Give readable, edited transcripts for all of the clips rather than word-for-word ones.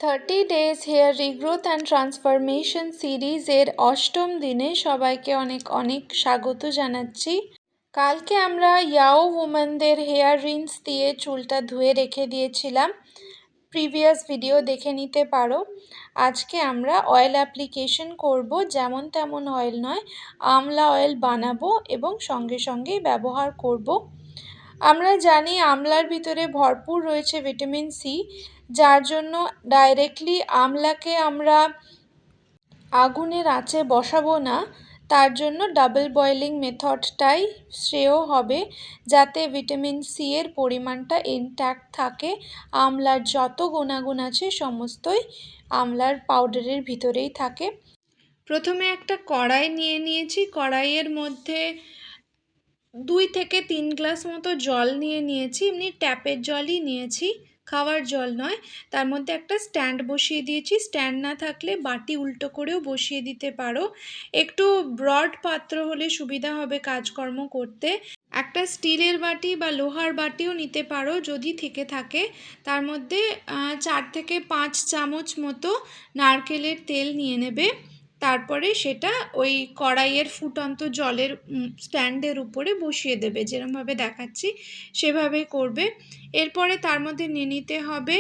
30 days hair regrowth and transformation সিরিজের অষ্টম দিনে সবাইকে অনেক অনেক স্বাগত জানাচ্ছি। কালকে আমরা ইয়াও উমেনদের হেয়ার রিন্স দিয়ে চুলটা ধুয়ে রেখে দিয়েছিলাম, প্রিভিয়াস ভিডিও দেখে নিতে পারো। আজকে আমরা অয়েল অ্যাপ্লিকেশন করব, যেমন তেমন অয়েল নয়, আমলা অয়েল বানাবো এবং সঙ্গে সঙ্গেই ব্যবহার করব। আমরা জানি আমলার ভিতরে ভরপুর রয়েছে ভিটামিন সি, যার জন্য ডাইরেক্টলি আমলাকে আমরা আগুনের আঁচে বসাবো না, তার জন্য ডাবল বয়েলিং মেথডটাই শ্রেয় হবে, যাতে ভিটামিন সি এর পরিমাণটা ইনট্যাক্ট থাকে। আমলার যত গুণাগুণ আছে সমস্তই আমলার পাউডারের ভিতরেই থাকে। প্রথমে একটা কড়াই নিয়ে নিয়েছি, কড়াইয়ের মধ্যে 2 থেকে 3 গ্লাস মতো জল নিয়ে নিয়েছি, এমনি ট্যাপের জলই নিয়েছি, খাওয়ার জল নয়। তার মধ্যে একটা স্ট্যান্ড বসিয়ে দিয়েছি, স্ট্যান্ড না থাকলে বাটি উল্টো করেও বসিয়ে দিতে পারো, একটু ব্রড পাত্র হলে সুবিধা হবে কাজকর্ম করতে। একটা স্টিলের বাটি বা লোহার বাটিও নিতে পারো যদি থেকে থাকে। তার মধ্যে 4 থেকে 5 চামচ মতো নারকেলের তেল নিয়ে নেবে। তারপরে সেটা ওই কড়াইয়ের ফুটন্ত জলের স্ট্যান্ডের উপরে বসিয়ে দেবে, যেরকমভাবে দেখাচ্ছি সেভাবেই করবে। এরপরে তার মধ্যে নিয়ে নিতে হবে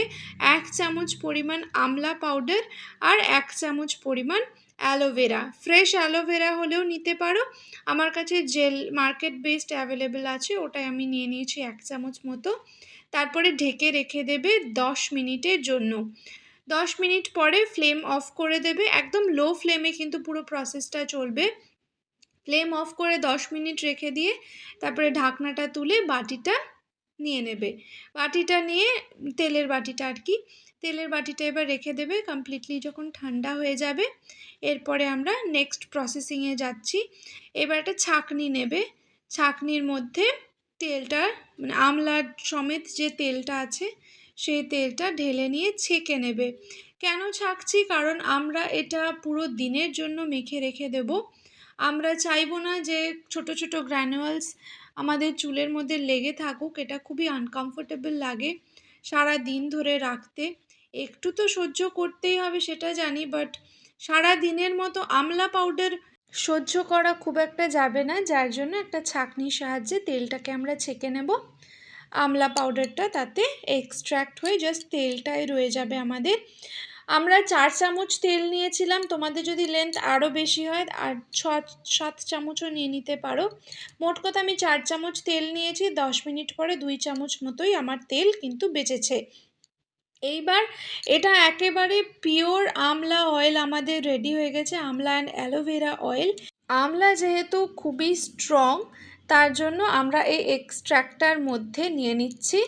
1 চামচ পরিমাণ আমলা পাউডার আর 1 চামচ পরিমাণ অ্যালোভেরা। ফ্রেশ অ্যালোভেরা হলেও নিতে পারো, আমার কাছে জেল মার্কেট বেসড অ্যাভেলেবেল আছে, ওটাই আমি নিয়ে নিয়েছি 1 চামচ মতো। তারপরে ঢেকে রেখে দেবে 10 মিনিটের জন্য। 10 মিনিট পরে ফ্লেম অফ করে দেবে, একদম লো ফ্লেমে কিন্তু পুরো প্রসেসটা চলবে। ফ্লেম অফ করে 10 মিনিট রেখে দিয়ে তারপরে ঢাকনাটা তুলে বাটিটা নিয়ে নেবে। বাটিটা নিয়ে, তেলের বাটিটা আর কি, তেলের বাটিটা এবার রেখে দেবে কমপ্লিটলি যখন ঠান্ডা হয়ে যাবে। এরপরে আমরা নেক্সট প্রসেসিংয়ে যাচ্ছি। এবার একটা ছাঁকনি নেবে, ছাঁকনির মধ্যে তেলটা মানে আমলার সমেত যে তেলটা আছে সেই তেলটা ঢেলে নিয়ে ছেঁকে নেবে। কেন ছাঁকছি? কারণ আমরা এটা পুরো দিনের জন্য মেখে রেখে দেব। আমরা চাইবো না যে ছোট ছোট গ্র্যানুয়ালস আমাদের চুলের মধ্যে লেগে থাকুক, এটা খুবই আনকমফোর্টেবল লাগে সারা দিন ধরে রাখতে। একটু তো সহ্য করতেই হবে সেটা জানি, বাট সারা দিনের মতো আমলা পাউডার সহ্য করা খুব একটা যাবে না, যার জন্য একটা ছাঁকনির সাহায্যে তেলটাকে আমরা ছেঁকে নেব। আমলা পাউডারটা তাতে এক্সট্র্যাক্ট হয়ে জাস্ট তেলটাই রয়ে যাবে আমাদের। আমরা 4 চামচ তেল নিয়েছিলাম, তোমাদের যদি লেন্থ আরও বেশি হয় আর 6-7 চামচও নিয়ে নিতে পারো। মোট কথা আমি 4 চামচ তেল নিয়েছি, 10 মিনিট পরে 2 চামচ মতোই আমার তেল কিন্তু বেঁচেছে। এইবার এটা একেবারে পিওর আমলা অয়েল আমাদের রেডি হয়ে গেছে, আমলা অ্যান্ড অ্যালোভেরা অয়েল। আমলা যেহেতু খুবই স্ট্রং, তার জন্য আমরা এই এক্সট্র্যাক্টটার মধ্যে নিয়ে নিচ্ছি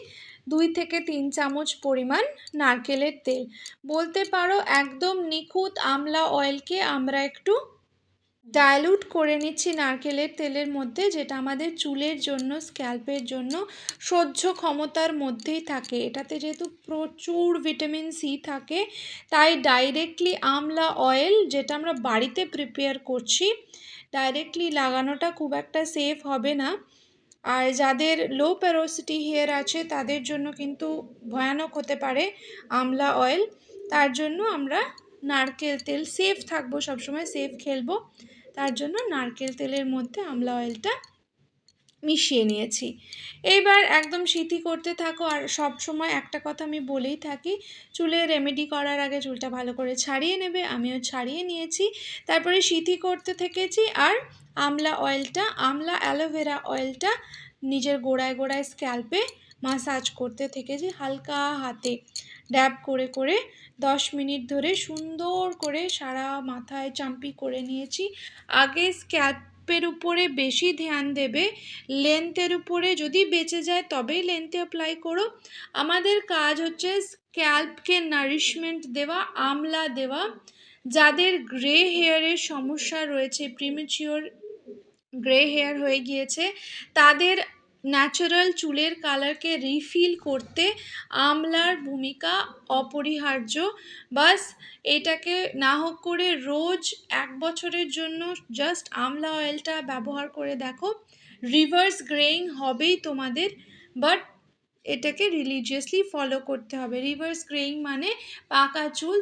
2 থেকে 3 চামচ পরিমাণ নারকেলের তেল। বলতে পারো একদম নিখুঁত আমলা অয়েলকে আমরা একটু ডাইলুট করে নিচ্ছি নারকেলের তেলের মধ্যে, যেটা আমাদের চুলের জন্য, স্ক্যাল্পের জন্য সহ্য ক্ষমতার মধ্যেই থাকে। এটাতে যেহেতু প্রচুর ভিটামিন সি থাকে, তাই ডাইরেক্টলি আমলা অয়েল যেটা আমরা বাড়িতে প্রিপেয়ার করছি, ডাইরেক্টলি লাগানোটা খুব একটা সেফ হবে না। আর যাদের লো পেরোসিটি হেয়ার আছে তাদের জন্য কিন্তু ভয়ানক হতে পারে আমলা অয়েল। তার জন্য আমরা নারকেল তেল, সেফ থাকবো, সবসময় সেফ খেলবো, তার জন্য নারকেল তেলের মধ্যে আমলা অয়েলটা মিশিয়ে নিয়েছি। এইবার একদম সিথি করতে থাকো। আর সব সময় একটা কথা আমি বলেই থাকি, চুলে রেমেডি করার আগে চুলটা ভালো করে ছাড়িয়ে নেবে। আমিও ছাড়িয়ে নিয়েছি, তারপরে সিথি করতে থেকেছি। আর আমলা অয়েলটা, আমলা অ্যালোভেরা অয়েলটা নিজের গোড়ায় গোড়ায় স্ক্যাল্পে মাসাজ করতে থেকেছি, হালকা হাতে ড্যাব করে করে 10 মিনিট ধরে সুন্দর করে সারা মাথায় চাম্পি করে নিয়েছি। আগে স্ক্যাল্পের উপরে বেশি ধ্যান দেবে, লেন্থের উপরে যদি বেঁচে যায় তবেই লেন্থে অ্যাপ্লাই করো। আমাদের কাজ হচ্ছে স্ক্যাল্পকে নারিশমেন্ট দেওয়া, আমলা দেওয়া। যাদের গ্রে হেয়ারের সমস্যা রয়েছে, প্রিমেচিওর গ্রে হেয়ার হয়ে গিয়েছে, তাদের ন্যাচারাল চুলের কালারকে রিফিল করতে আমলার ভূমিকা অপরিহার্য। বাস এটাকে না হোক করে রোজ 1 বছরের জন্য জাস্ট আমলা অয়েলটা ব্যবহার করে দেখো, রিভার্স গ্রেইং হবেই তোমাদের, বাট এটাকে রিলিজিয়াসলি ফলো করতে হবে। রিভার্স গ্রেইং মানে পাকা চুল,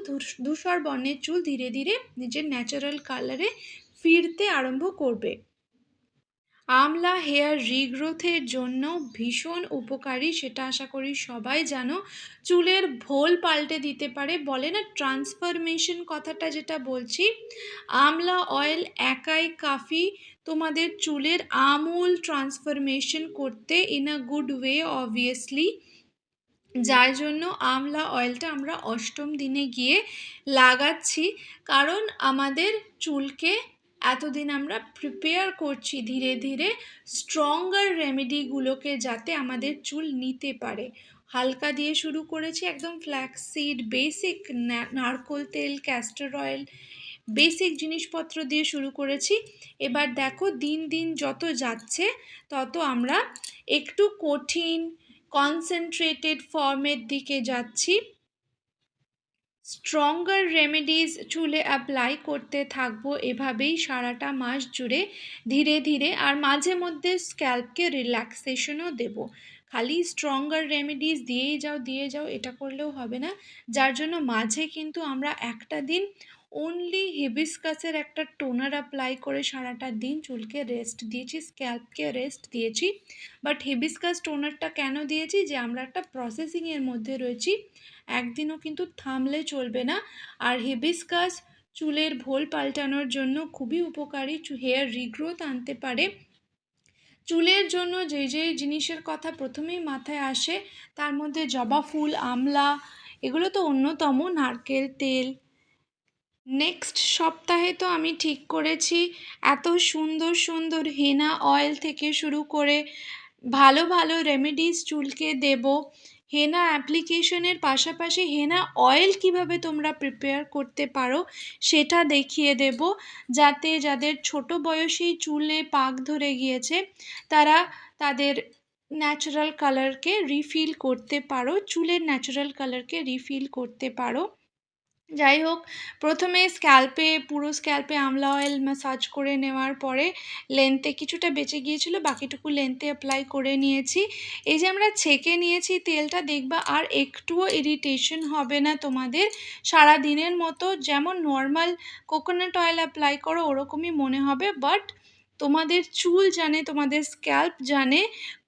ধূসর বর্ণের চুল ধীরে ধীরে নিজের ন্যাচারাল কালারে ফিরতে আরম্ভ করবে। আমলা হেয়ার রিগ্রোথের জন্য ভীষণ উপকারী, সেটা আশা করি সবাই জানো। চুলের ভোল পাল্টে দিতে পারে, বলে না ট্রান্সফরমেশন কথাটা যেটা বলছি, আমলা অয়েল একাই কাফি তোমাদের চুলের আমূল ট্রান্সফরমেশন করতে, in a good way obviously. যার জন্য আমলা অয়েলটা আমরা অষ্টম দিনে গিয়ে লাগাচ্ছি, কারণ আমাদের চুলকে এতদিন আমরা প্রিপেয়ার করছি ধীরে ধীরে স্ট্রঙ্গার রেমেডিগুলোকে যাতে আমাদের চুল নিতে পারে। হালকা দিয়ে শুরু করেছি, একদম ফ্ল্যাক্সিড বেসিক নারকোল তেল, ক্যাস্টর অয়েল, বেসিক জিনিসপত্র দিয়ে শুরু করেছি। এবার দেখো দিন দিন যত যাচ্ছে তত আমরা একটু কঠিন কনসেন্ট্রেটেড ফর্মের দিকে যাচ্ছি। স্ট্রঙ্গার রেমেডিজ চুলে অ্যাপ্লাই করতে থাকবো এভাবেই সারাটা মাস জুড়ে ধীরে ধীরে, আর মাঝে মধ্যে স্ক্যাল্পকে রিল্যাক্সেশনও দেব। খালি স্ট্রঙ্গার রেমেডিজ দিয়ে যাও এটা করলেও হবে না, যার জন্য মাঝে কিন্তু আমরা একটা দিন অনলি হিবিস্কাসের একটা টোনার অ্যাপ্লাই করে সারাটা দিন চুলকে রেস্ট দিয়েছি, স্ক্যাল্পকে রেস্ট দিয়েছি। বাট হিবিস্কাস টোনারটা কেন দিয়েছি, যে আমরা একটা প্রসেসিংয়ের মধ্যে রয়েছি, একদিনও কিন্তু থামলে চলবে না। আর হিবিস্কাস চুলের ভোল পাল্টানোর জন্য খুবই উপকারী, হেয়ার রিগ্রোথ আনতে পারে। চুলের জন্য যে যে জিনিসের কথা প্রথমেই মাথায় আসে তার মধ্যে জবা ফুল, আমলা, এগুলো তো অন্যতম, নারকেল তেল। নেক্সট সপ্তাহে তো আমি ঠিক করেছি এত সুন্দর সুন্দর হেনা অয়েল থেকে শুরু করে ভালো ভালো রেমেডিস চুলকে দেব। হেনা অ্যাপ্লিকেশনের পাশাপাশি হেনা অয়েল কিভাবে তোমরা প্রিপেয়ার করতে পারো সেটা দেখিয়ে দেব, যাতে যাদের ছোট বয়সেই চুলে পাক ধরে গিয়েছে তারা তাদের ন্যাচারাল কালারকে রিফিল করতে পারো, চুলের ন্যাচারাল কালারকে রিফিল করতে পারো। যাই হোক, প্রথমে পুরো স্ক্যাল্পে আমলা অয়েল ম্যাসাজ করে নেওয়ার পরে লেন্থে কিছুটা বেঁচে গিয়েছিল, বাকিটুকু লেন্থে অ্যাপ্লাই করে নিয়েছি। এই যে আমরা ছেঁকে নিয়েছি তেলটা, দেখবা আর একটুও ইরিটেশন হবে না তোমাদের। সারা দিনের মতো যেমন নর্মাল কোকোনাট অয়েল অ্যাপ্লাই করো ওরকমই মনে হবে, বাট তোমাদের চুল জানে, তোমাদের স্ক্যাল্প জানে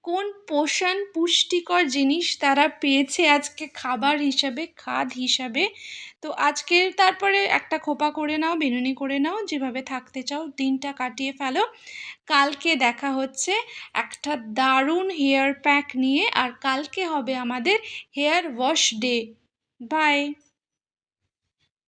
কোন পোষণ পুষ্টিকর জিনিস তারা পেয়েছে আজকে খাবার হিসাবে, খাদ হিসাবে। তো আজকের তারপরে একটা খোপা করে নাও, বেনুনি করে নাও, যেভাবে থাকতে চাও দিনটা কাটিয়ে ফেলো। কালকে দেখা হচ্ছে একটা দারুণ হেয়ার প্যাক নিয়ে, আর কালকে হবে আমাদের হেয়ার ওয়াশ ডে। বাই।